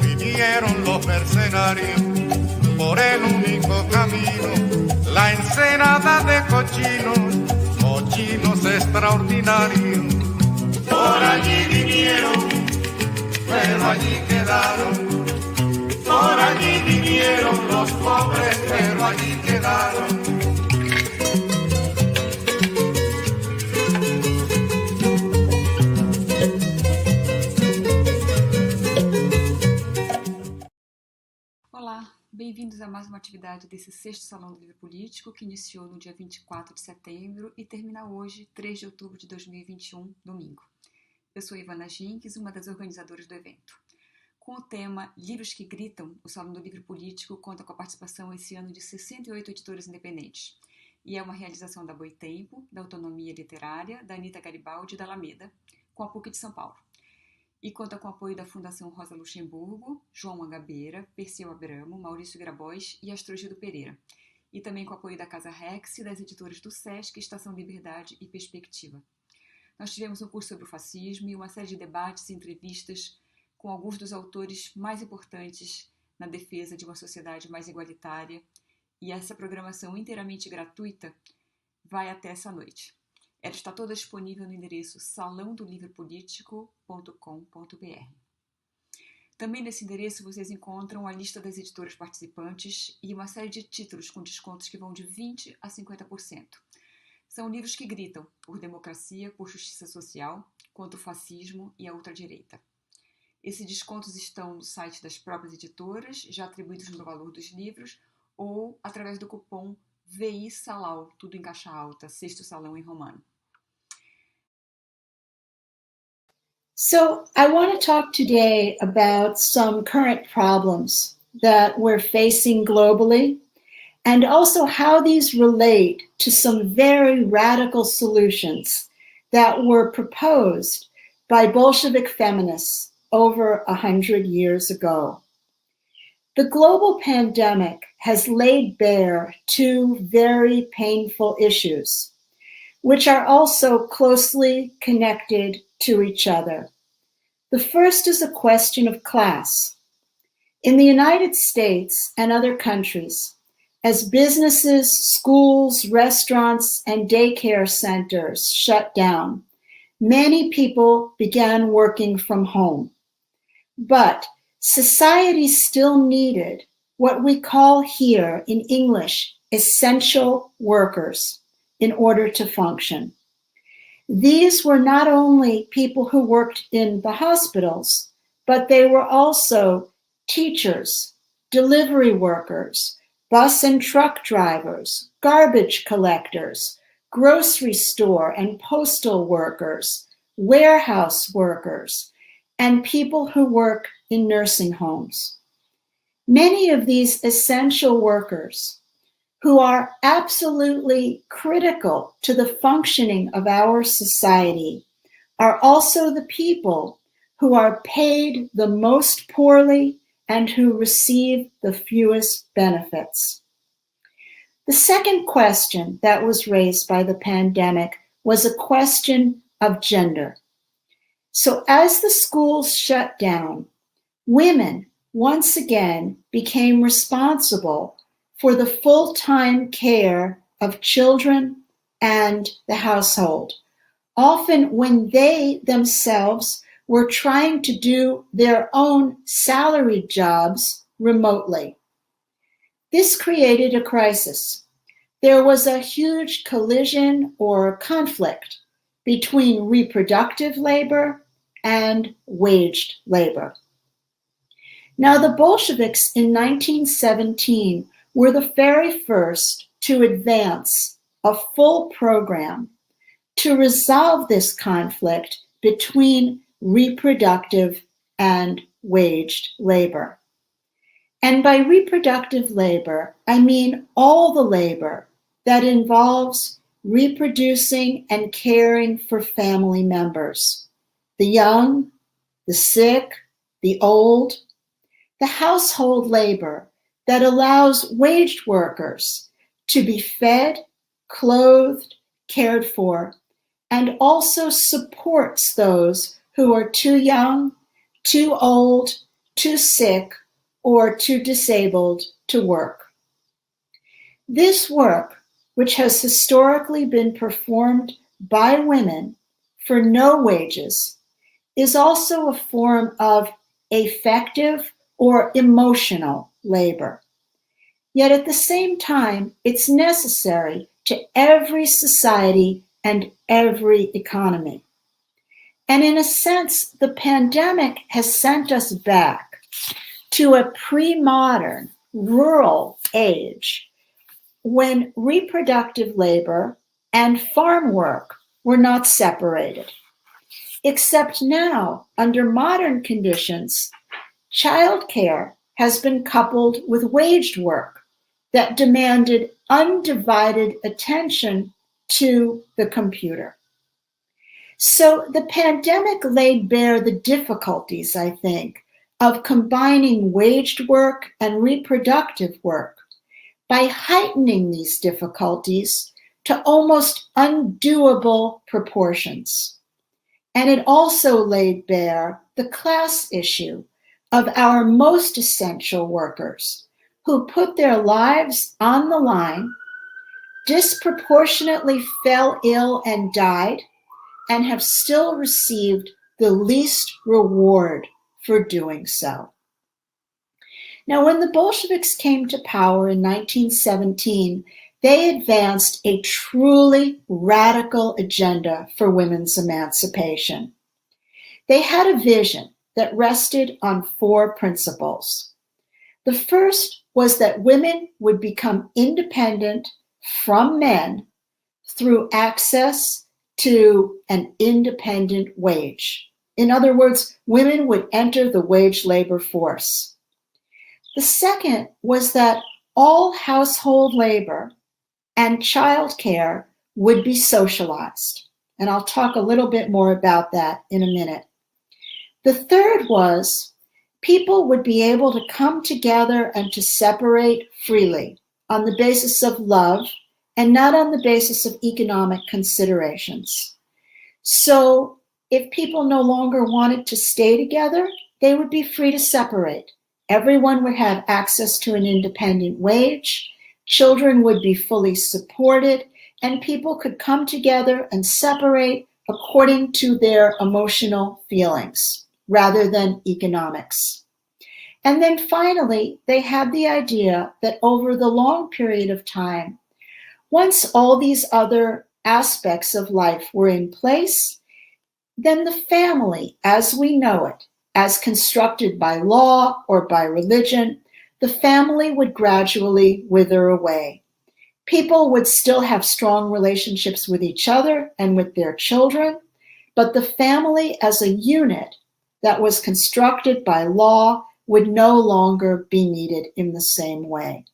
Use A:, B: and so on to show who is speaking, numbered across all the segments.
A: Vinieron los mercenarios por el único camino, la ensenada de cochinos, cochinos extraordinarios. Por allí vinieron, pero allí quedaron. Por allí vinieron los pobres, pero allí quedaron.
B: Olá, bem-vindos a mais uma atividade desse sexto Salão do Livro Político, que iniciou no dia 24 de setembro e termina hoje, 3 de outubro de 2021, domingo. Eu sou Ivana Jinques, uma das organizadoras do evento. Com o tema Livros que Gritam, o Salão do Livro Político conta com a participação esse ano de 68 editores independentes. E é uma realização da Boitempo, da Autonomia Literária, da Anita Garibaldi e da Alameda, com a PUC de São Paulo. E conta com o apoio da Fundação Rosa Luxemburgo, João Mangabeira, Perseu Abramo, Maurício Grabois e Astrogildo Pereira. E também com o apoio da Casa Rex e das editoras do Sesc, Estação Liberdade e Perspectiva. Nós tivemos um curso sobre o fascismo e uma série de debates e entrevistas com alguns dos autores mais importantes na defesa de uma sociedade mais igualitária. E essa programação inteiramente gratuita vai até essa noite. Ela está toda disponível no endereço salãodolivropolitico.com.br. Também nesse endereço vocês encontram a lista das editoras participantes e uma série de títulos com descontos que vão de 20% a 50%. São livros que gritam por democracia, por justiça social, contra o fascismo e a ultradireita. Esses descontos estão no site das próprias editoras, já atribuídos no valor dos livros, ou através do cupom VI Salau, tudo em caixa alta, sexto salão em romano.
C: So I want to talk today about some current problems that we're facing globally and also how these relate to some very radical solutions that were proposed by Bolshevik feminists over 100 years ago. The global pandemic has laid bare two very painful issues, which are also closely connected to each other. The first is a question of class. In the United States and other countries, as businesses, schools, restaurants, and daycare centers shut down, many people began working from home. But society still needed what we call here in English essential workers in order to function. These were not only people who worked in the hospitals, but they were also teachers, delivery workers, bus and truck drivers, garbage collectors, grocery store and postal workers, warehouse workers, and people who work in nursing homes. Many of these essential workers, who are absolutely critical to the functioning of our society, are also the people who are paid the most poorly and who receive the fewest benefits. The second question that was raised by the pandemic was a question of gender. So as the schools shut down, women once again became responsible for the full-time care of children and the household, often when they themselves were trying to do their own salaried jobs remotely. This created a crisis. There was a huge collision or conflict between reproductive labor and waged labor. Now, the Bolsheviks in 1917 were the very first to advance a full program to resolve this conflict between reproductive and waged labor. And by reproductive labor, I mean all the labor that involves reproducing and caring for family members, the young, the sick, the old, the household labor that allows waged workers to be fed, clothed, cared for, and also supports those who are too young, too old, too sick, or too disabled to work. This work, which has historically been performed by women for no wages, is also a form of affective or emotional labor. Yet at the same time, it's necessary to every society and every economy. And in a sense, the pandemic has sent us back to a pre-modern rural age when reproductive labor and farm work were not separated. Except now, under modern conditions, childcare has been coupled with waged work that demanded undivided attention to the computer. So the pandemic laid bare the difficulties, I think, of combining waged work and reproductive work by heightening these difficulties to almost undoable proportions. And it also laid bare the class issue of our most essential workers who put their lives on the line, disproportionately fell ill and died, and have still received the least reward for doing so. Now, when the Bolsheviks came to power in 1917, they advanced a truly radical agenda for women's emancipation. They had a vision that rested on 4 principles. The first was that women would become independent from men through access to an independent wage. In other words, women would enter the wage labor force. The second was that all household labor and childcare would be socialized. And I'll talk a little bit more about that in a minute. The third was people would be able to come together and to separate freely on the basis of love and not on the basis of economic considerations. So if people no longer wanted to stay together, they would be free to separate. Everyone would have access to an independent wage, children would be fully supported, and people could come together and separate according to their emotional feelings rather than economics. And then finally, they had the idea that over the long period of time, once all these other aspects of life were in place, then the family, as we know it, as constructed by law or by religion, the family would gradually wither away. People would still have strong relationships with each other and with their children, but the family as a unit that was constructed by law would no longer be needed in the same way.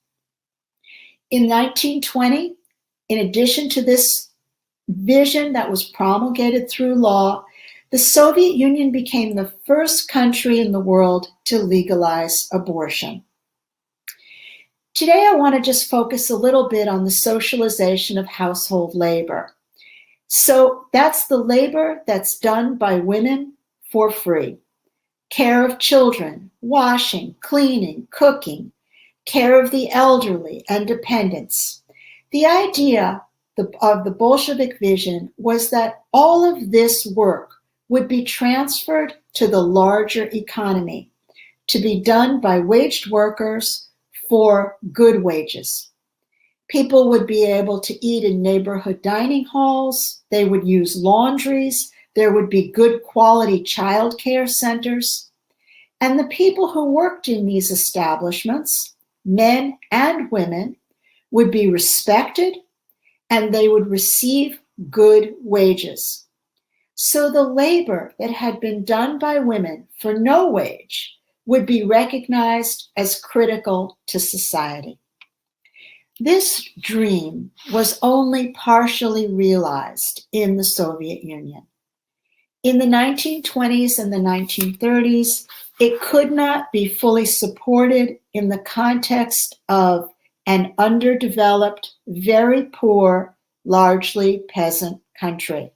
C: In 1920, in addition to this vision that was promulgated through law, the Soviet Union became the first country in the world to legalize abortion. Today, I want to just focus a little bit on the socialization of household labor. So that's the labor that's done by women for free. Care of children, washing, cleaning, cooking, care of the elderly and dependents. The idea of the Bolshevik vision was that all of this work would be transferred to the larger economy to be done by waged workers for good wages. People would be able to eat in neighborhood dining halls, they would use laundries, there would be good quality childcare centers, and the people who worked in these establishments, men and women, would be respected and they would receive good wages. So the labor that had been done by women for no wage would be recognized as critical to society. This dream was only partially realized in the Soviet Union. In the 1920s and the 1930s, it could not be fully supported in the context of an underdeveloped, very poor, largely peasant country.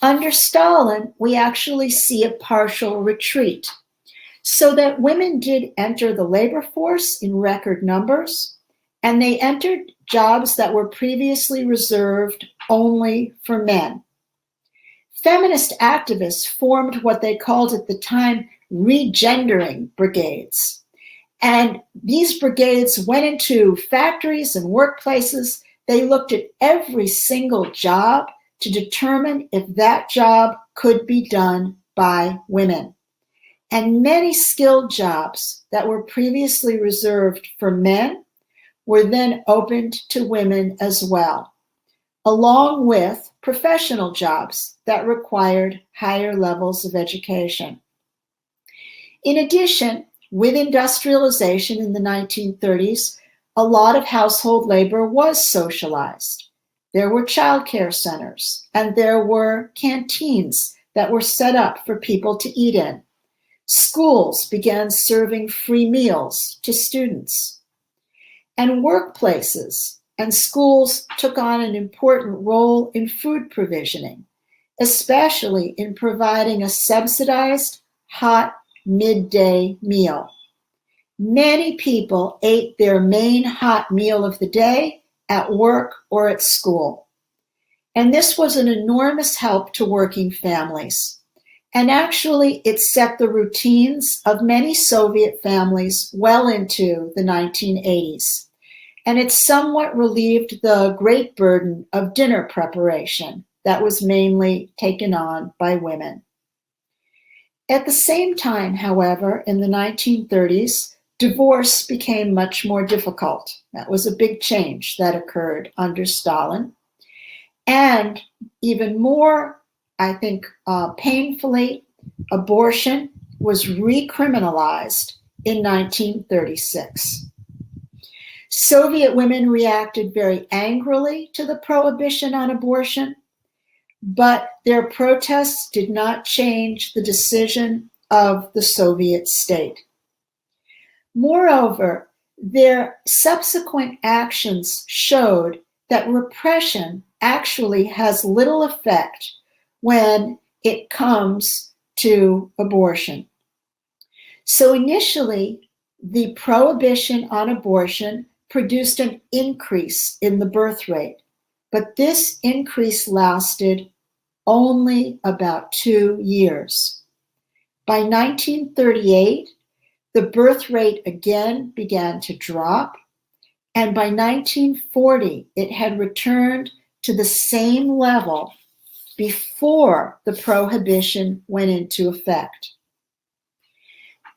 C: Under Stalin, we actually see a partial retreat, so that women did enter the labor force in record numbers, and they entered jobs that were previously reserved only for men. Feminist activists formed what they called at the time regendering brigades. And these brigades went into factories and workplaces. They looked at every single job to determine if that job could be done by women. And many skilled jobs that were previously reserved for men were then opened to women as well, along with professional jobs that required higher levels of education. In addition, with industrialization in the 1930s, a lot of household labor was socialized. There were childcare centers, and there were canteens that were set up for people to eat in. Schools began serving free meals to students. And workplaces and schools took on an important role in food provisioning, especially in providing a subsidized, hot midday meal. Many people ate their main hot meal of the day at work or at school. And this was an enormous help to working families. And actually, it set the routines of many Soviet families well into the 1980s. And it somewhat relieved the great burden of dinner preparation that was mainly taken on by women. At the same time, however, in the 1930s, divorce became much more difficult. That was a big change that occurred under Stalin. And even more, I think, painfully, abortion was recriminalized in 1936. Soviet women reacted very angrily to the prohibition on abortion, but their protests did not change the decision of the Soviet state. Moreover, their subsequent actions showed that repression actually has little effect when it comes to abortion. So initially, the prohibition on abortion produced an increase in the birth rate, but this increase lasted only about 2 years. By 1938, the birth rate again began to drop, and by 1940, it had returned to the same level before the prohibition went into effect.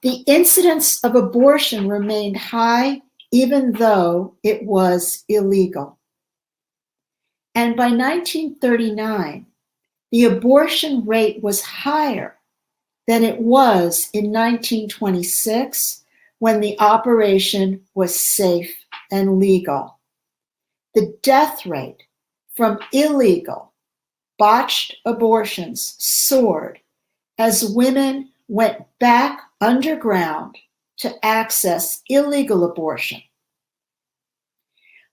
C: The incidence of abortion remained high even though it was illegal. And by 1939, the abortion rate was higher than it was in 1926 when the operation was safe and legal. The death rate from illegal, botched abortions soared as women went back underground to access illegal abortion.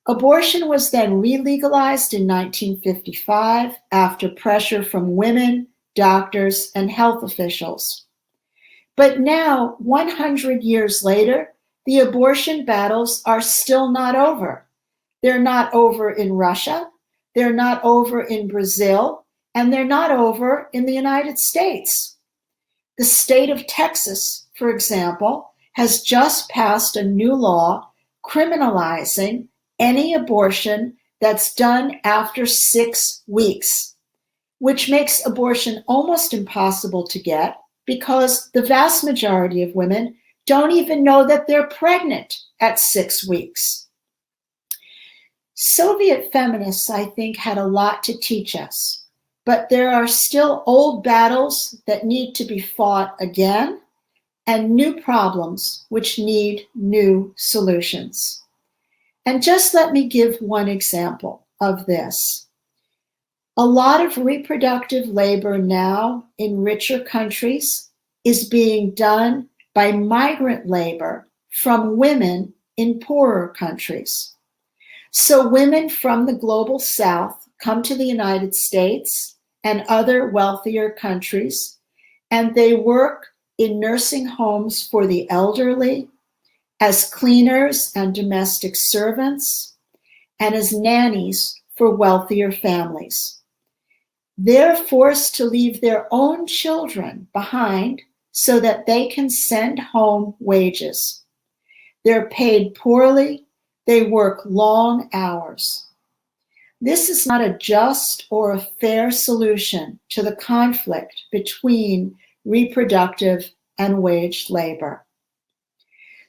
C: Abortion was then re-legalized in 1955 after pressure from women, doctors, and health officials. But now, 100 years later, the abortion battles are still not over. They're not over in Russia, they're not over in Brazil, and they're not over in the United States. The state of Texas, for example, has just passed a new law criminalizing any abortion that's done after 6 weeks, which makes abortion almost impossible to get because the vast majority of women don't even know that they're pregnant at 6 weeks. Soviet feminists, I think, had a lot to teach us, but there are still old battles that need to be fought again and new problems which need new solutions. And just let me give one example of this. A lot of reproductive labor now in richer countries is being done by migrant labor from women in poorer countries. So women from the global South come to the United States and other wealthier countries, and they work in nursing homes for the elderly, as cleaners and domestic servants, and as nannies for wealthier families. They're forced to leave their own children behind so that they can send home wages. They're paid poorly. They work long hours. This is not a just or a fair solution to the conflict between reproductive and waged labor.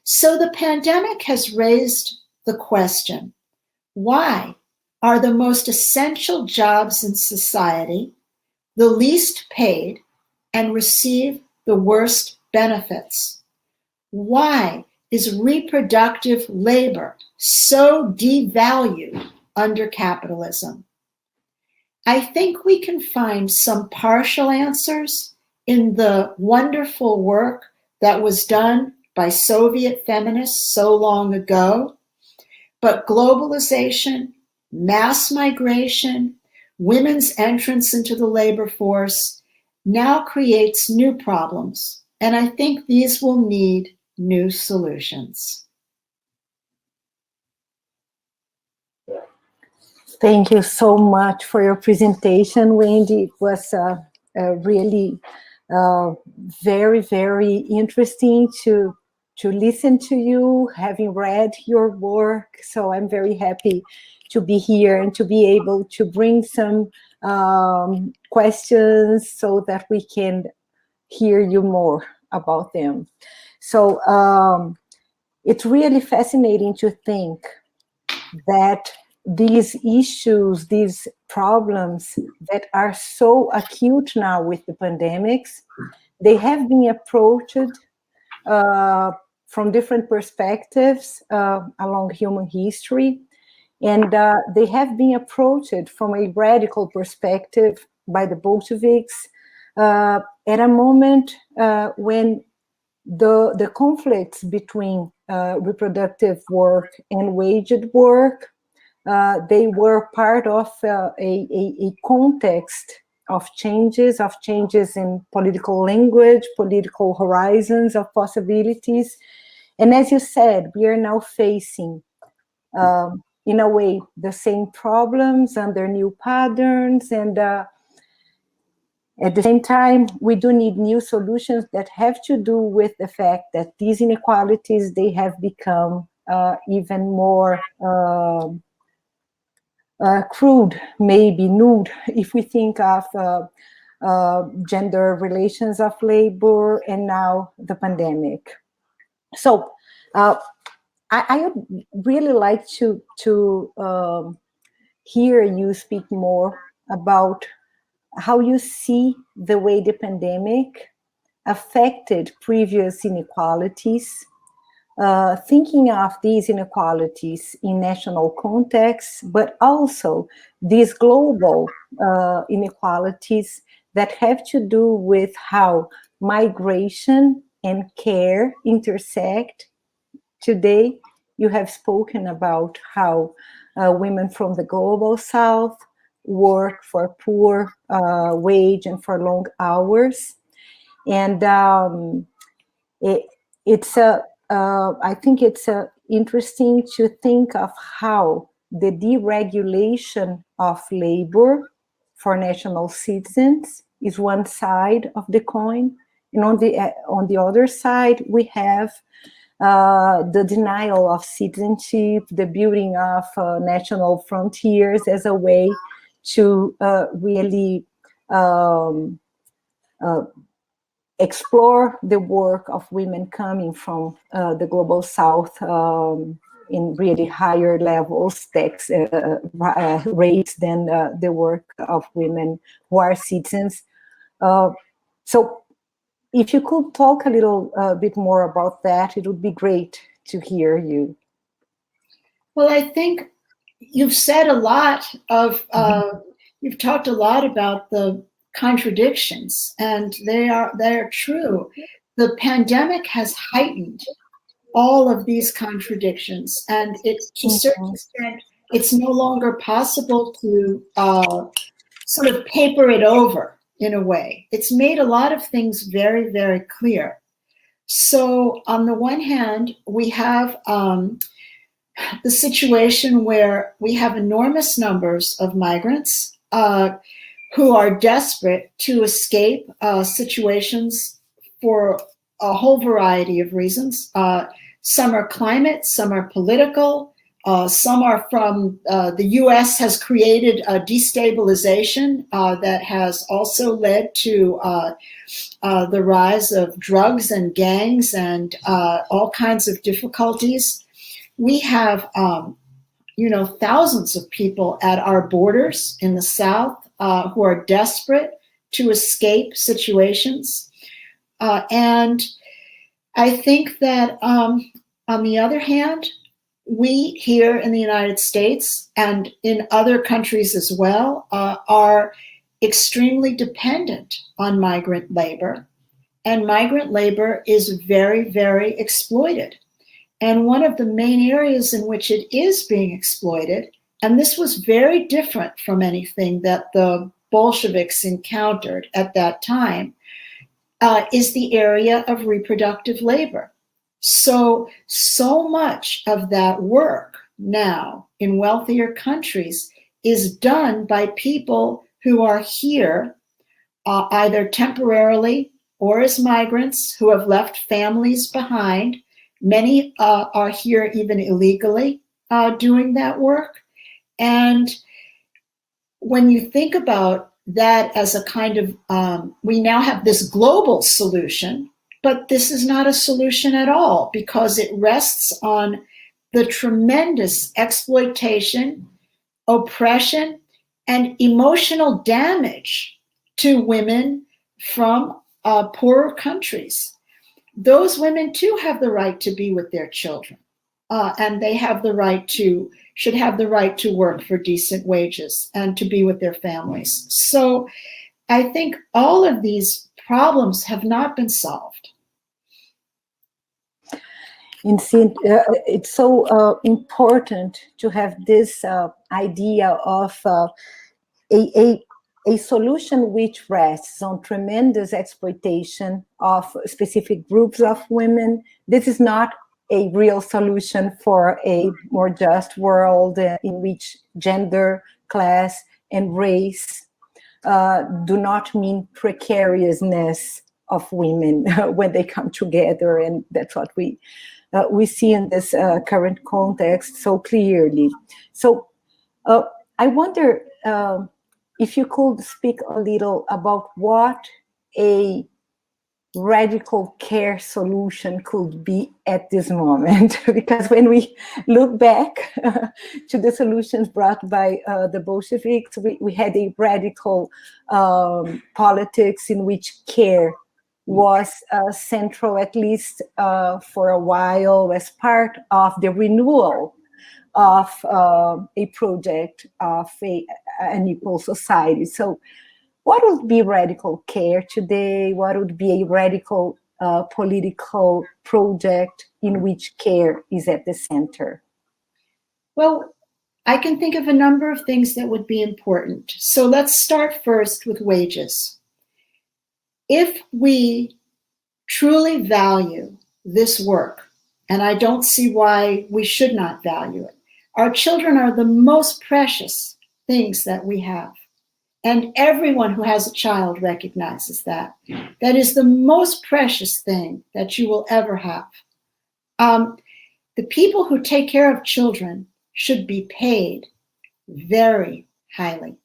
C: So the pandemic has raised the question, why are the most essential jobs in society the least paid and receive the worst benefits? Why is reproductive labor so devalued under capitalism? I think we can find some partial answers in the wonderful work that was done by Soviet feminists so long ago, but globalization, mass migration, women's entrance into the labor force now creates new problems, and I think these will need new solutions.
D: Thank you so much for your presentation, Wendy. It was really very, very interesting to listen to you, having read your work. So I'm very happy to be here and to be able to bring some questions so that we can hear you more about them. So it's really fascinating to think that these issues, these problems that are so acute now with the pandemics, they have been approached from different perspectives along human history. And they have been approached from a radical perspective by the Bolsheviks at a moment when the conflicts between reproductive work and waged work, they were part of a context of changes in political language, political horizons of possibilities. And as you said, we are now facing, in a way, the same problems under new patterns. And at the same time, we do need new solutions that have to do with the fact that these inequalities, they have become even more crude, maybe nude, if we think of gender relations of labor and now the pandemic. So I would really like to hear you speak more about how you see the way the pandemic affected previous inequalities, thinking of these inequalities in national contexts, but also these global inequalities that have to do with how migration and care intersect. Today, you have spoken about how women from the global South work for poor wage and for long hours. And I think it's interesting to think of how the deregulation of labor for national citizens is one side of the coin, and on the other side we have the denial of citizenship, the building of national frontiers as a way to really explore the work of women coming from the global South in really higher levels, tax rates than the work of women who are citizens. So if you could talk a little bit more about that, it would be great to hear you.
C: Well, I think you've said a lot of, you've talked a lot about the contradictions, and they're true. The pandemic has heightened all of these contradictions, and to a certain extent, it's no longer possible to sort of paper it over in a way. It's made a lot of things very, very clear. So on the one hand, we have the situation where we have enormous numbers of migrants who are desperate to escape situations for a whole variety of reasons. Some are climate, some are political, some are from the US has created a destabilization that has also led to the rise of drugs and gangs and all kinds of difficulties. We have, thousands of people at our borders in the South who are desperate to escape situations. And I think that on the other hand, we here in the United States and in other countries as well are extremely dependent on migrant labor. And migrant labor is very, very exploited. And one of the main areas in which it is being exploited, and this was very different from anything that the Bolsheviks encountered at that time, is the area of reproductive labor. So much of that work now in wealthier countries is done by people who are here either temporarily or as migrants who have left families behind. Many are here even illegally doing that work. And when you think about that as a kind of, we now have this global solution, but this is not a solution at all because it rests on the tremendous exploitation, oppression, and emotional damage to women from poorer countries. Those women too have the right to be with their children, and they have the right to, should have the right to work for decent wages and to be with their families. So I think all of these problems have not been solved.
D: It's so important to have this idea of a solution which rests on tremendous exploitation of specific groups of women. This is not a real solution for a more just world in which gender, class, and race do not mean precariousness of women when they come together, and that's what we see in this current context so clearly. So I wonder if you could speak a little about what a radical care solution could be at this moment, because when we look back to the solutions brought by the Bolsheviks, we had a radical politics in which care was central, at least for a while, as part of the renewal of a project of an equal society. So what would be radical care today? What would be a radical political project in which care is at the center?
C: Well, I can think of a number of things that would be important. So let's start first with wages. If we truly value this work, and I don't see why we should not value it, our children are the most precious things that we have. And everyone who has a child recognizes that. That is the most precious thing that you will ever have. The people who take care of children should be paid very highly.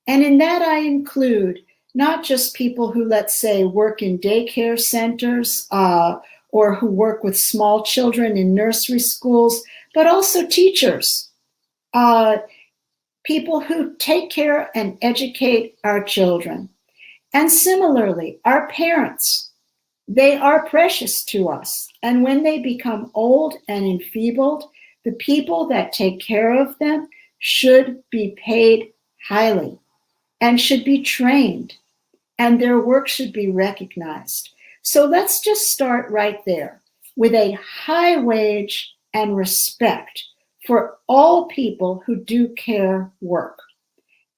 C: And in that I include not just people who, let's say, work in daycare centers or who work with small children in nursery schools, but also teachers, people who take care and educate our children. And similarly, our parents, they are precious to us. And when they become old and enfeebled, the people that take care of them should be paid highly and should be trained and their work should be recognized. So let's just start right there with a high wage and respect for all people who do care work.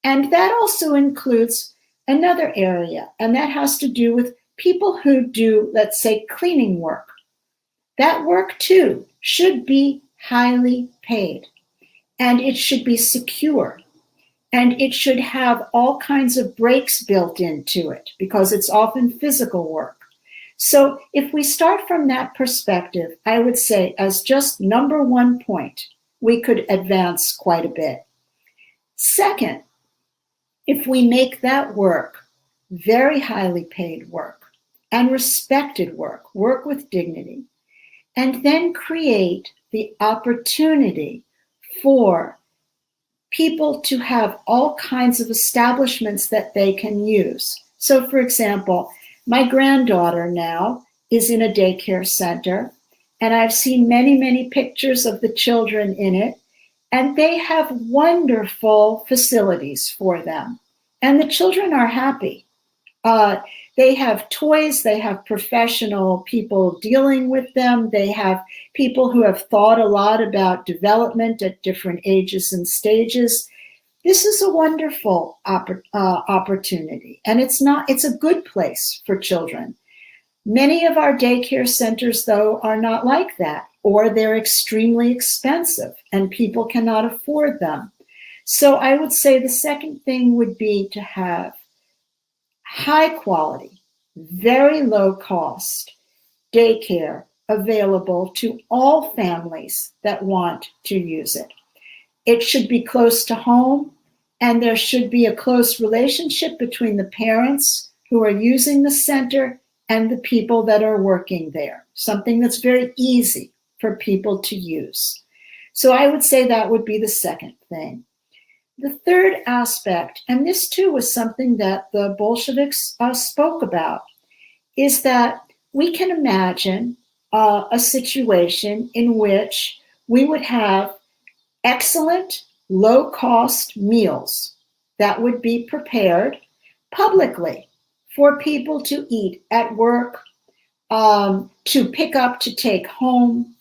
C: And that also includes another area, and that has to do with people who do, let's say, cleaning work. That work too should be highly paid, and it should be secure, and it should have all kinds of breaks built into it because it's often physical work. So if we start from that perspective, I would say as just number one point, we could advance quite a bit. Second, if we make that work very highly paid work and respected work, work with dignity, and then create the opportunity for people to have all kinds of establishments that they can use. So for example, my granddaughter now is in a daycare center, and I've seen many, many pictures of the children in it, and they have wonderful facilities for them. And the children are happy. They have toys, they have professional people dealing with them, they have people who have thought a lot about development at different ages and stages. This is a wonderful opportunity, and it's a good place for children. Many of our daycare centers, though, are not like that, or they're extremely expensive and people cannot afford them. So I would say the second thing would be to have high quality, very low cost daycare available to all families that want to use it. It should be close to home, and there should be a close relationship between the parents who are using the center and the people that are working there, something that's very easy for people to use. So I would say that would be the second thing. The third aspect, and this too was something that the Bolsheviks spoke about, is that we can imagine a situation in which we would have excellent, low-cost meals that would be prepared publicly for people to eat at work, to pick up, to take home,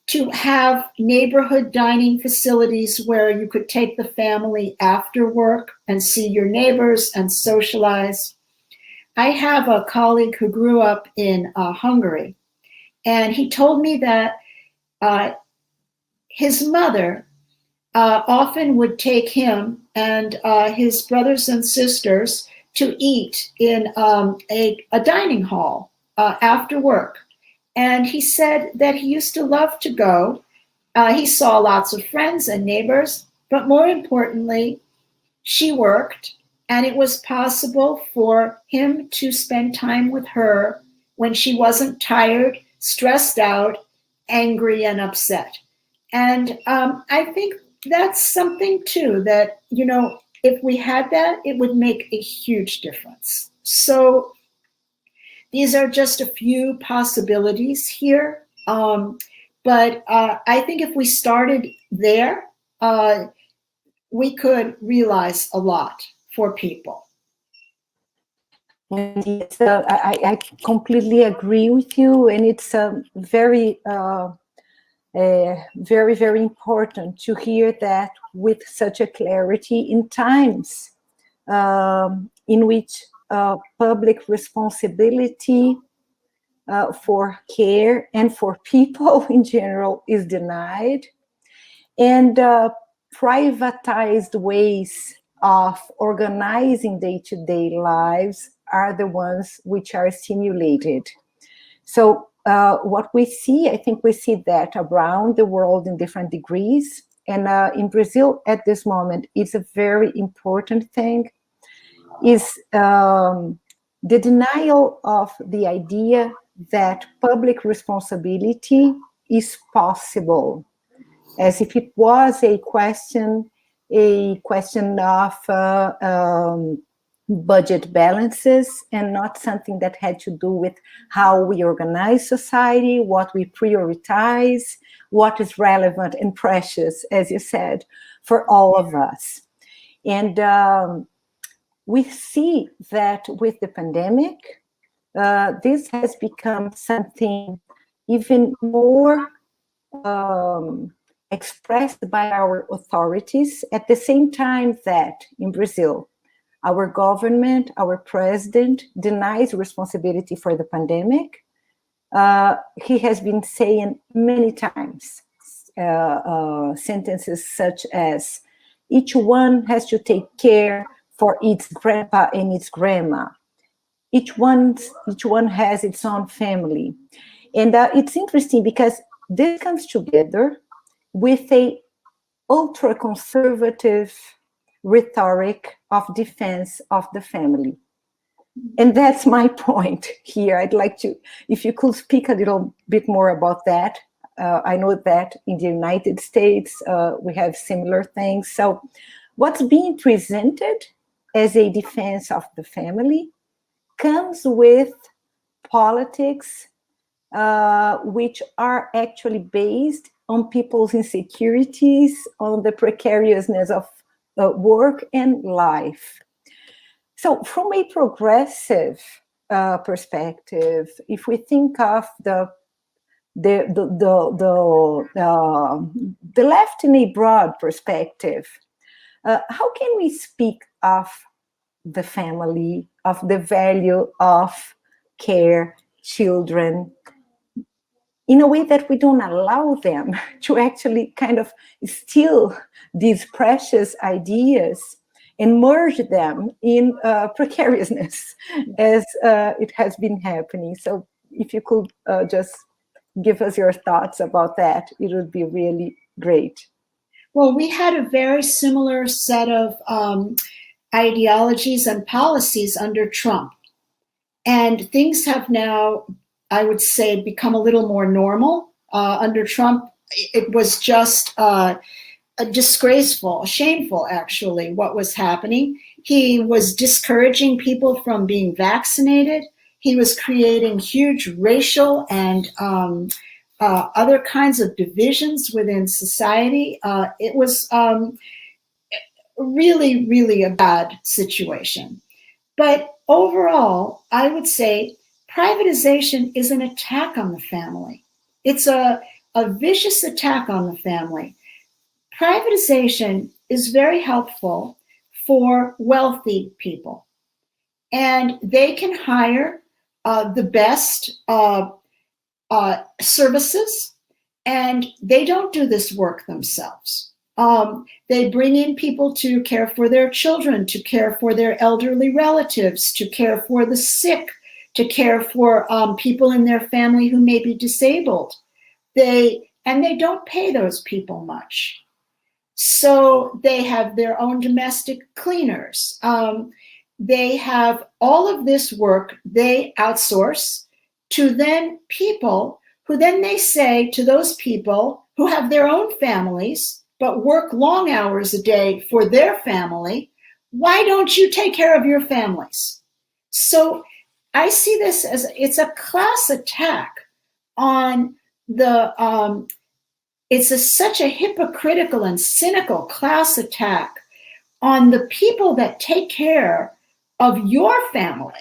C: to have neighborhood dining facilities where you could take the family after work and see your neighbors and socialize. I have a colleague who grew up in Hungary, and he told me that his mother often would take him and his brothers and sisters to eat in a dining hall after work. And he said that he used to love to go. He saw lots of friends and neighbors, but more importantly, she worked, and it was possible for him to spend time with her when she wasn't tired, stressed out, angry, and upset. And I think that's something too that, if we had that, it would make a huge difference. So these are just a few possibilities here. But I think if we started there, we could realize a lot for people.
D: And yes, I completely agree with you, and it's very, very important to hear that with such a clarity in times in which public responsibility for care and for people in general is denied, and privatized ways of organizing day-to-day lives are the ones which are stimulated. So what we see, I think we see that around the world in different degrees, and in Brazil at this moment, it's a very important thing, is the denial of the idea that public responsibility is possible, as if it was a question of budget balances and not something that had to do with how we organize society, what we prioritize, what is relevant and precious, as you said, for all of us. And we see that with the pandemic, this has become something even more expressed by our authorities, at the same time that in Brazil, our government, our president denies responsibility for the pandemic. He has been saying many times sentences such as, each one has to take care for its grandpa and its grandma. Each one has its own family. And it's interesting because this comes together with a ultra-conservative rhetoric of defense of the family. And that's my point here. I'd like to, if you could speak a little bit more about that. I know that in the United States, we have similar things. So what's being presented as a defense of the family comes with politics which are actually based on people's insecurities, on the precariousness of work and life. So from a progressive perspective, if we think of the left in a broad perspective, how can we speak of the family, of the value of care, children, in a way that we don't allow them to actually kind of steal these precious ideas and merge them in precariousness, as it has been happening? So if you could just give us your thoughts about that, it would be really great.
C: Well, we had a very similar set of ideologies and policies under Trump. And things have now, I would say, become a little more normal. Under Trump, it was just disgraceful, shameful, actually, what was happening. He was discouraging people from being vaccinated. He was creating huge racial and other kinds of divisions within society. It was really, really a bad situation. But overall, I would say privatization is an attack on the family. It's a vicious attack on the family. Privatization is very helpful for wealthy people, and they can hire the best services, and they don't do this work themselves. They bring in people to care for their children, to care for their elderly relatives, to care for the sick, to care for people in their family who may be disabled. They don't pay those people much. So they have their own domestic cleaners. They have all of this work they outsource to then people who then they say to those people who have their own families but work long hours a day for their family, why don't you take care of your families? So I see this as it's a class attack on the, such a hypocritical and cynical class attack on the people that take care of your family,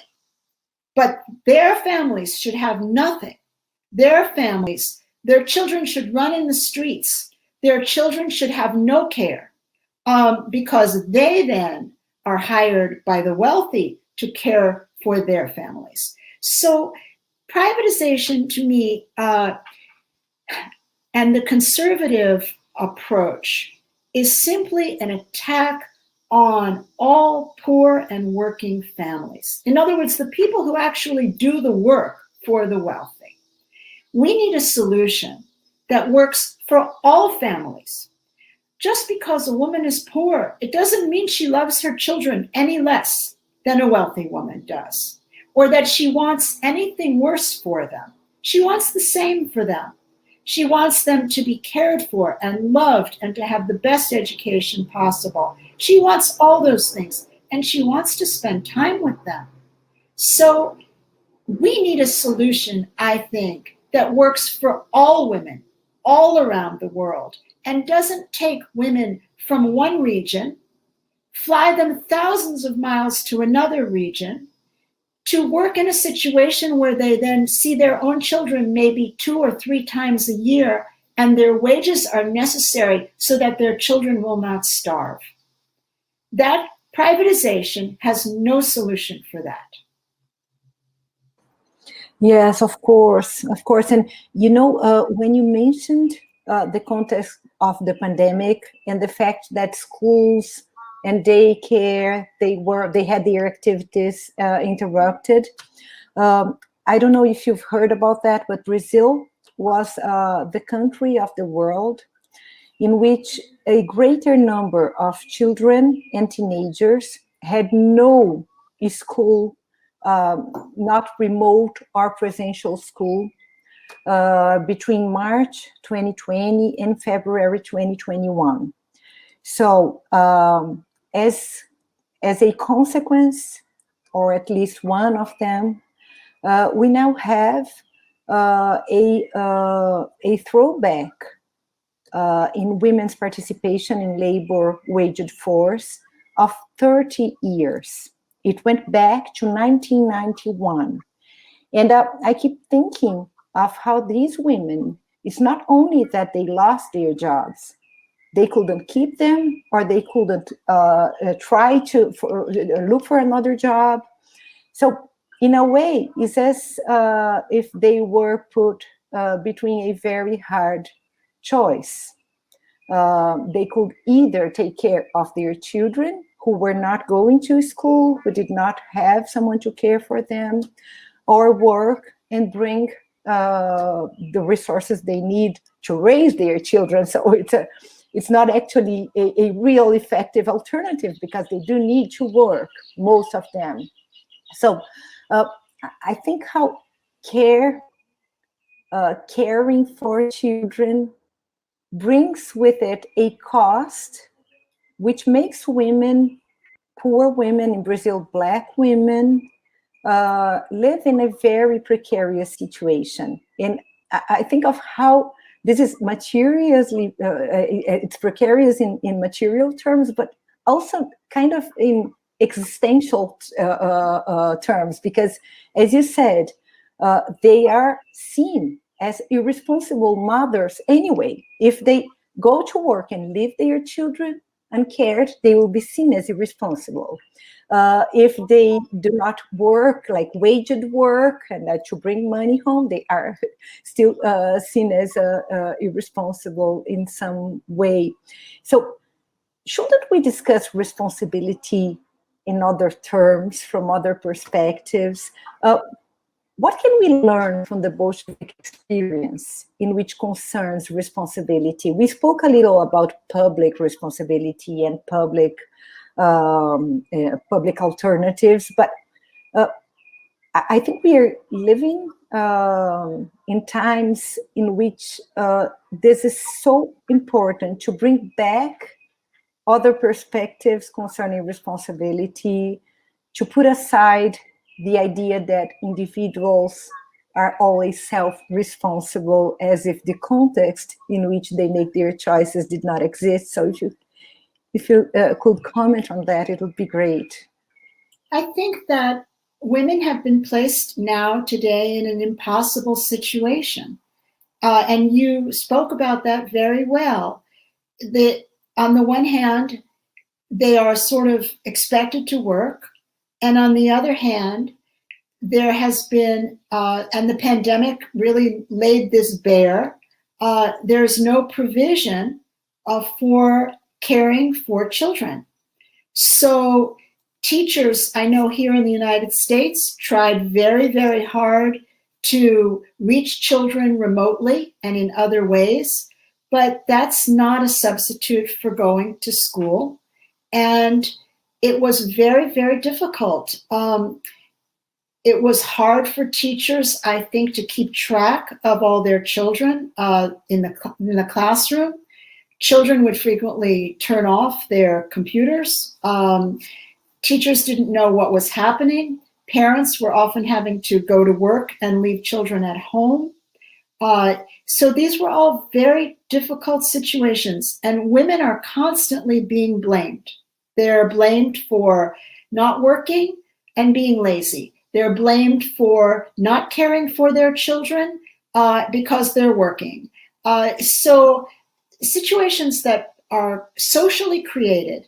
C: but their families should have nothing. Their families, their children should run in the streets. Their children should have no care because they then are hired by the wealthy to care for their families. So privatization to me and the conservative approach is simply an attack on all poor and working families. In other words, the people who actually do the work for the wealthy. We need a solution that works for all families. Just because a woman is poor, it doesn't mean she loves her children any less than a wealthy woman does, or that she wants anything worse for them. She wants the same for them. She wants them to be cared for and loved and to have the best education possible. She wants all those things, and she wants to spend time with them. So we need a solution, I think, that works for all women, all around the world, and doesn't take women from one region, fly them thousands of miles to another region to work in a situation where they then see their own children maybe 2 or 3 times a year, and their wages are necessary so that their children will not starve. That privatization has no solution for that.
D: Yes, of course. And when you mentioned the context of the pandemic and the fact that schools and daycare, they had their activities interrupted. I don't know if you've heard about that, but Brazil was the country of the world in which a greater number of children and teenagers had no school, not remote or presential school, between March 2020 and February 2021. So as a consequence, or at least one of them, we now have a throwback in women's participation in labor waged force of 30 years. It went back to 1991. And I keep thinking of how these women, it's not only that they lost their jobs, they couldn't keep them, or they couldn't try to look for another job. So in a way, it's as if they were put between a very hard choice. They could either take care of their children who were not going to school, who did not have someone to care for them, or work and bring the resources they need to raise their children. So it's not actually a real effective alternative, because they do need to work, most of them. So I think how caring for children brings with it a cost, which makes women, poor women in Brazil, Black women, live in a very precarious situation. And I think of how this is materially, it's precarious in material terms, but also kind of in existential terms, because, as you said, they are seen as irresponsible mothers anyway. If they go to work and leave their children uncared, they will be seen as irresponsible. If they do not work, like waged work, and to bring money home, they are still seen as irresponsible in some way. So shouldn't we discuss responsibility in other terms, from other perspectives? What can we learn from the Bolshevik experience in which concerns responsibility? We spoke a little about public responsibility and public alternatives, but I think we are living in times in which this is so important to bring back other perspectives concerning responsibility, to put aside the idea that individuals are always self-responsible, as if the context in which they make their choices did not exist. So if you could comment on that, it would be great.
C: I think that women have been placed now today in an impossible situation. And you spoke about that very well. On the one hand, they are sort of expected to work. And on the other hand, there has been, and the pandemic really laid this bare, there's no provision for caring for children. So teachers, I know here in the United States, tried very, very hard to reach children remotely and in other ways, but that's not a substitute for going to school. And it was very, very difficult. It was hard for teachers, I think, to keep track of all their children in the classroom. Children would frequently turn off their computers. Teachers didn't know what was happening. Parents were often having to go to work and leave children at home. So these were all very difficult situations, and women are constantly being blamed. They're blamed for not working and being lazy. They're blamed for not caring for their children because they're working. So situations that are socially created,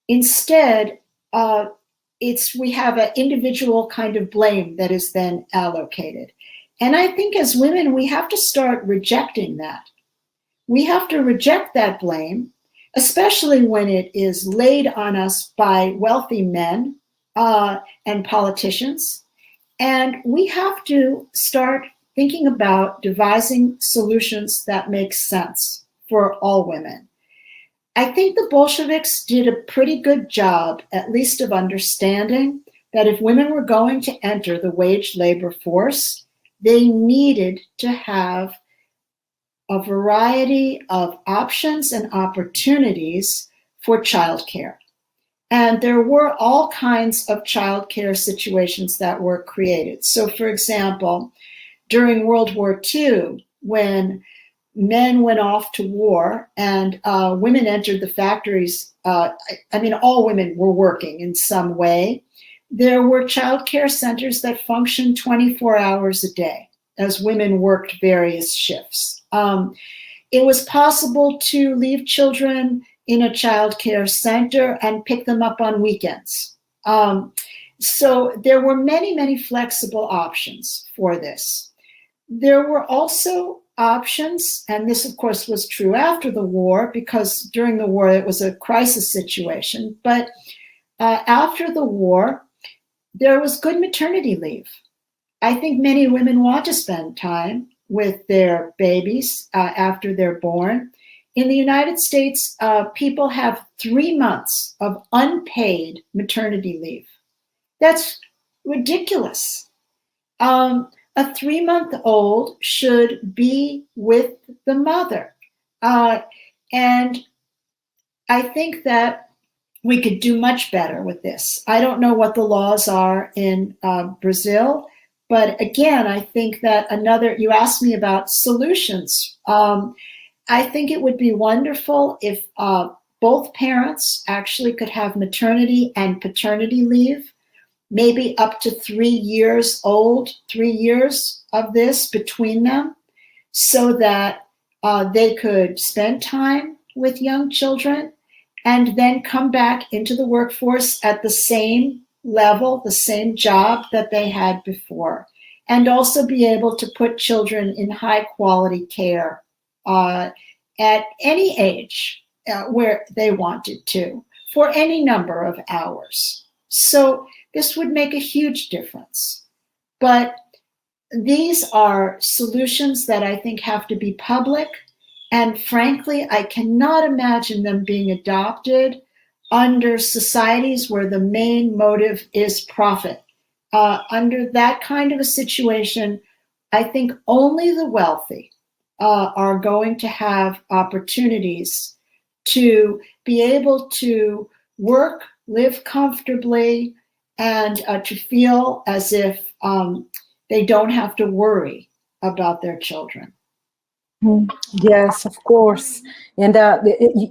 C: instead, we have an individual kind of blame that is then allocated. And I think as women, we have to start rejecting that. We have to reject that blame, especially when it is laid on us by wealthy men and politicians. And we have to start thinking about devising solutions that make sense for all women. I think the Bolsheviks did a pretty good job, at least of understanding that if women were going to enter the wage labor force, they needed to have a variety of options and opportunities for childcare. And there were all kinds of childcare situations that were created. So, for example, during World War II, when men went off to war and women entered the factories, all women were working in some way. There were childcare centers that functioned 24 hours a day as women worked various shifts. It was possible to leave children in a childcare center and pick them up on weekends. So there were many, many flexible options for this. There were also options, and this of course was true after the war, because during the war it was a crisis situation, but after the war there was good maternity leave. I think many women want to spend time with their babies after they're born. In the United States, people have 3 months of unpaid maternity leave. That's ridiculous. A 3-month-old should be with the mother. And I think that we could do much better with this. I don't know what the laws are in Brazil, but again, I think that you asked me about solutions. I think it would be wonderful if both parents actually could have maternity and paternity leave, maybe up to 3 years old, 3 years of this between them, so that they could spend time with young children and then come back into the workforce at the same level, the same job that they had before, and also be able to put children in high quality care at any age where they wanted to, for any number of hours. So this would make a huge difference. But these are solutions that I think have to be public. And frankly, I cannot imagine them being adopted under societies where the main motive is profit. Under that kind of a situation, I think only the wealthy are going to have opportunities to be able to work, live comfortably, and to feel as if they don't have to worry about their children.
D: Yes, of course. And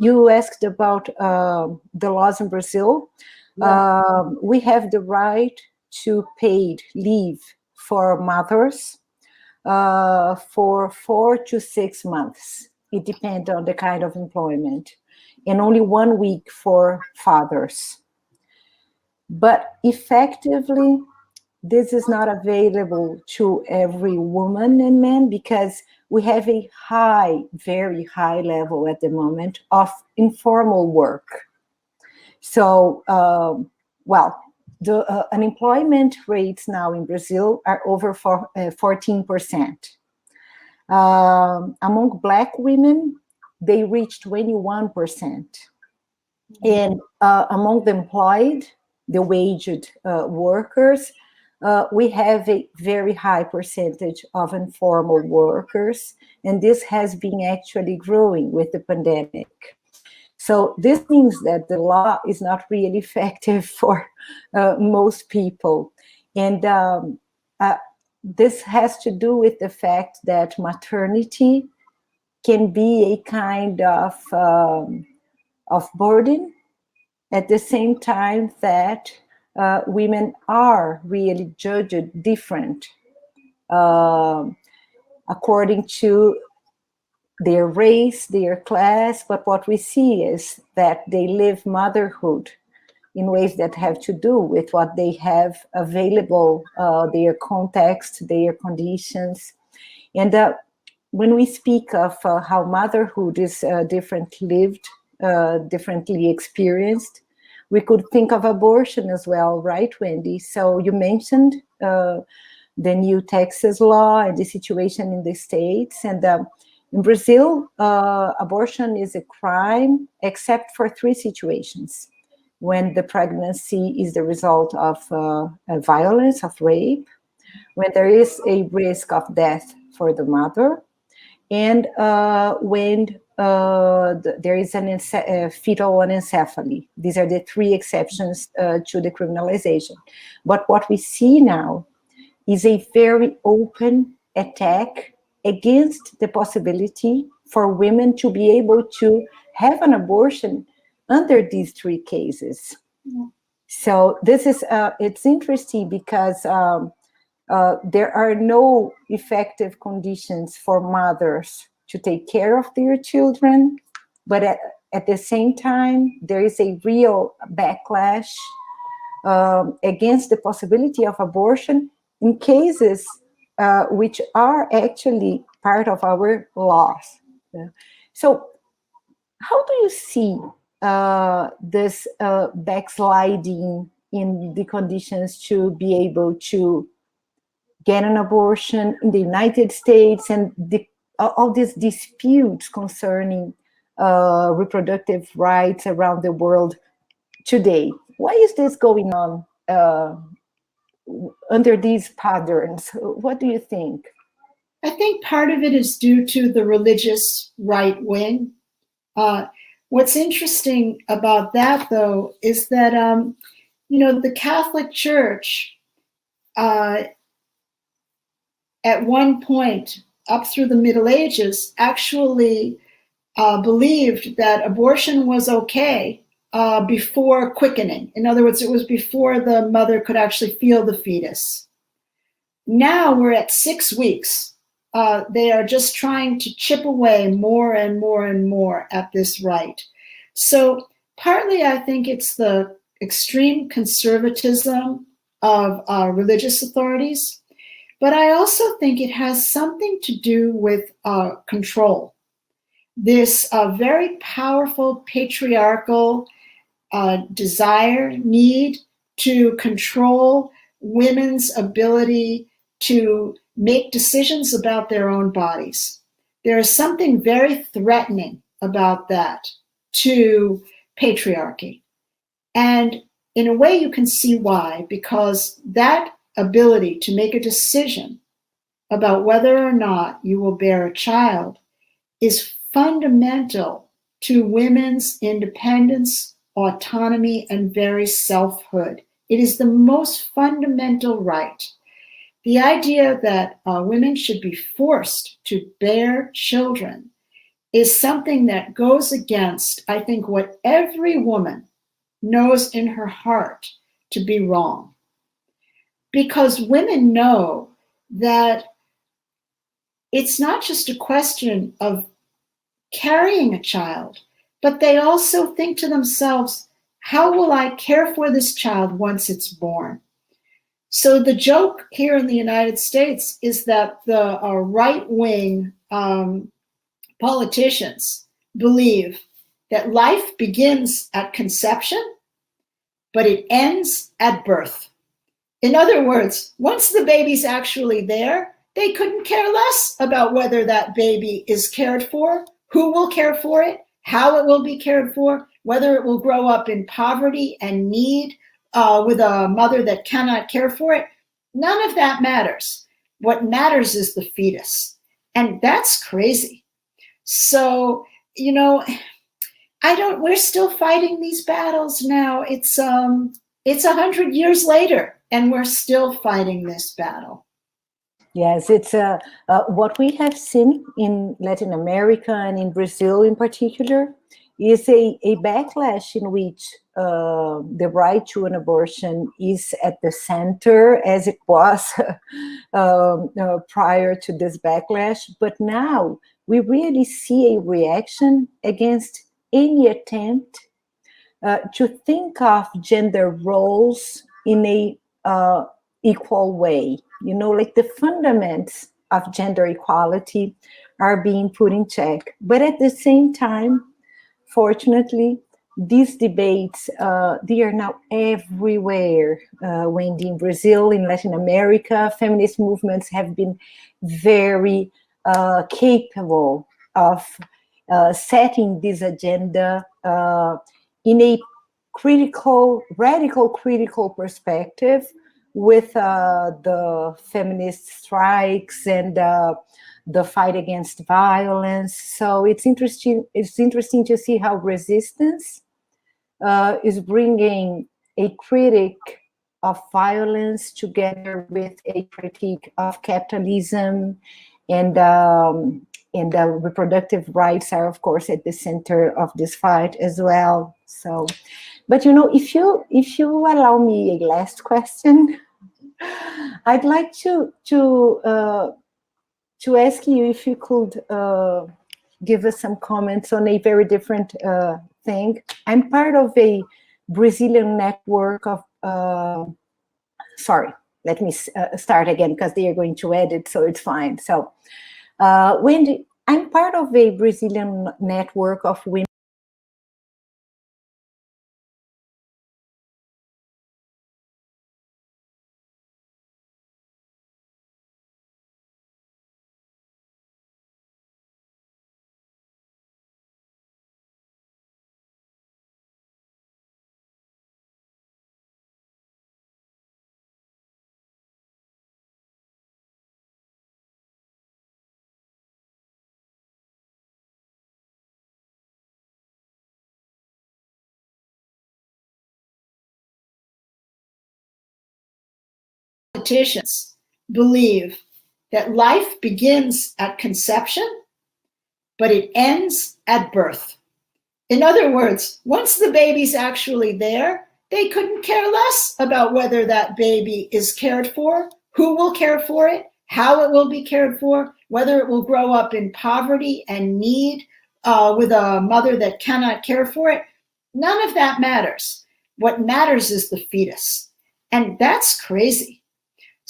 D: you asked about the laws in Brazil. Yeah. We have the right to paid leave for mothers for 4 to 6 months. It depends on the kind of employment, and only 1 week for fathers. But effectively, this is not available to every woman and man, because we have a very high level at the moment of informal work. So, the unemployment rates now in Brazil are over 14%. Among Black women, they reach 21%. And among the employed, the waged workers, we have a very high percentage of informal workers, and this has been actually growing with the pandemic. So this means that the law is not really effective for most people. And this has to do with the fact that maternity can be a kind of burden at the same time that women are really judged different according to their race, their class, but what we see is that they live motherhood in ways that have to do with what they have available, their context, their conditions. And when we speak of how motherhood is differently lived, differently experienced, we could think of abortion as well, right, Wendy? So you mentioned the new Texas law and the situation in the States. And in Brazil, abortion is a crime except for 3 situations: when the pregnancy is the result of violence, of rape, when there is a risk of death for the mother, and when there is fetal anencephaly. These are the 3 exceptions to the criminalization. But what we see now is a very open attack against the possibility for women to be able to have an abortion under these 3 cases. So this is, it's interesting because there are no effective conditions for mothers to take care of their children, but at the same time, there is a real backlash against the possibility of abortion in cases which are actually part of our laws. So how do you see this backsliding in the conditions to be able to get an abortion in the United States, and all these disputes concerning reproductive rights around the world today? Why is this going on under these patterns? What do you think?
C: I think part of it is due to the religious right wing. What's interesting about that, though, is that, the Catholic Church, at one point, up through the Middle Ages, actually believed that abortion was okay before quickening. In other words, it was before the mother could actually feel the fetus. Now we're at 6 weeks. They are just trying to chip away more and more and more at this right. So partly I think it's the extreme conservatism of religious authorities, but I also think it has something to do with control. This very powerful patriarchal desire, need to control women's ability to make decisions about their own bodies. There is something very threatening about that to patriarchy. And in a way you can see why, because that ability to make a decision about whether or not you will bear a child is fundamental to women's independence, autonomy, and very selfhood. It is the most fundamental right. The idea that women should be forced to bear children is something that goes against, I think, what every woman knows in her heart to be wrong. Because women know that it's not just a question of carrying a child, but they also think to themselves, how will I care for this child once it's born? So the joke here in the United States is that the right-wing politicians believe that life begins at conception, but it ends at birth. In other words, once the baby's actually there, they couldn't care less about whether that baby is cared for, who will care for it, how it will be cared for, whether it will grow up in poverty and need with a mother that cannot care for it. None of that matters. What matters is the fetus. And that's crazy. So, we're still fighting these battles now. It's 100 years later, and we're still fighting this battle.
D: Yes, it's what we have seen in Latin America and in Brazil in particular is a backlash in which the right to an abortion is at the center, as it was prior to this backlash. But now we really see a reaction against any attempt to think of gender roles in a equal way. You know, like the fundamentals of gender equality are being put in check. But at the same time, fortunately, these debates, they are now everywhere. Wendy, in Brazil, in Latin America, feminist movements have been very capable of setting this agenda in a radical critical perspective, with the feminist strikes and the fight against violence. So it's interesting to see how resistance is bringing a critic of violence together with a critique of capitalism, and reproductive rights are, of course, at the center of this fight as well. So, but you know, if you allow me a last question, I'd like to ask you if you could give us some comments on a very different thing. I'm part of a Brazilian network of, sorry, let me start again, because they are going to edit, so it's fine. So, Wendy, I'm part of a Brazilian network of women
C: politicians believe that life begins at conception, but it ends at birth. In other words, once the baby's actually there, they couldn't care less about whether that baby is cared for, who will care for it, how it will be cared for, whether it will grow up in poverty and need with a mother that cannot care for it. None of that matters. What matters is the fetus. And that's crazy.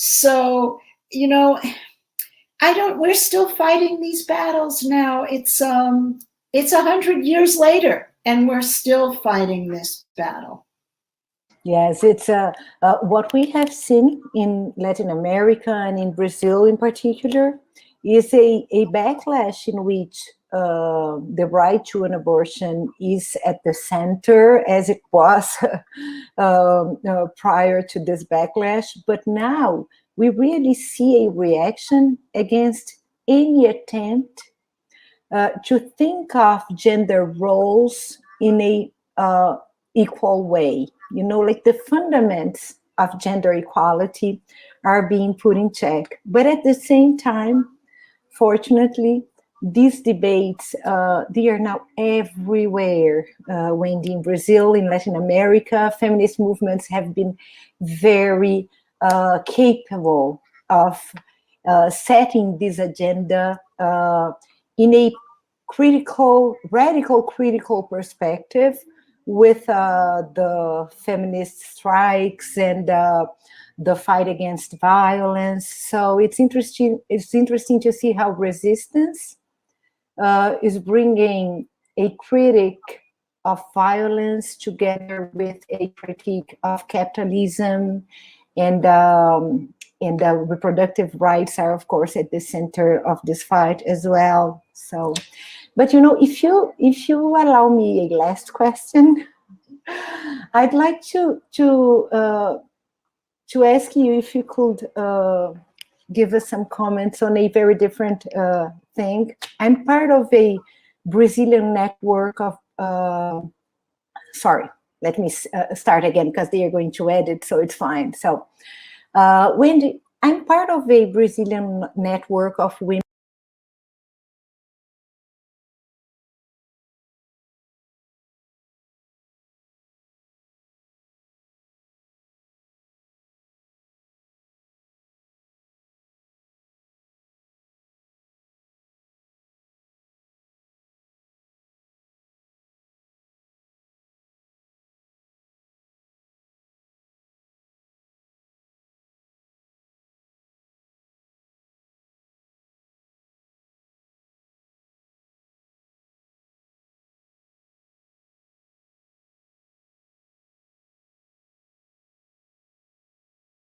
C: So, you know, we're still fighting these battles now. It's 100 years later, and we're still fighting this battle.
D: Yes, it's what we have seen in Latin America and in Brazil in particular is a backlash in which the right to an abortion is at the center, as it was prior to this backlash. But now we really see a reaction against any attempt to think of gender roles in a equal way. You know, like the fundamentals of gender equality are being put in check. But at the same time, fortunately, these debates, they are now everywhere. Wendy, in Brazil, in Latin America, feminist movements have been very capable of setting this agenda in a radical critical perspective, with the feminist strikes and the fight against violence. So it's interesting to see how resistance is bringing a critic of violence together with a critique of capitalism, and reproductive rights are, of course, at the center of this fight as well. So, but you know, if you allow me a last question, I'd like to ask you if you could give us some comments on a very different thing. I'm part of a Brazilian network of, sorry, let me start again, because they are going to edit, so it's fine. So, Wendy, I'm part of a Brazilian network of women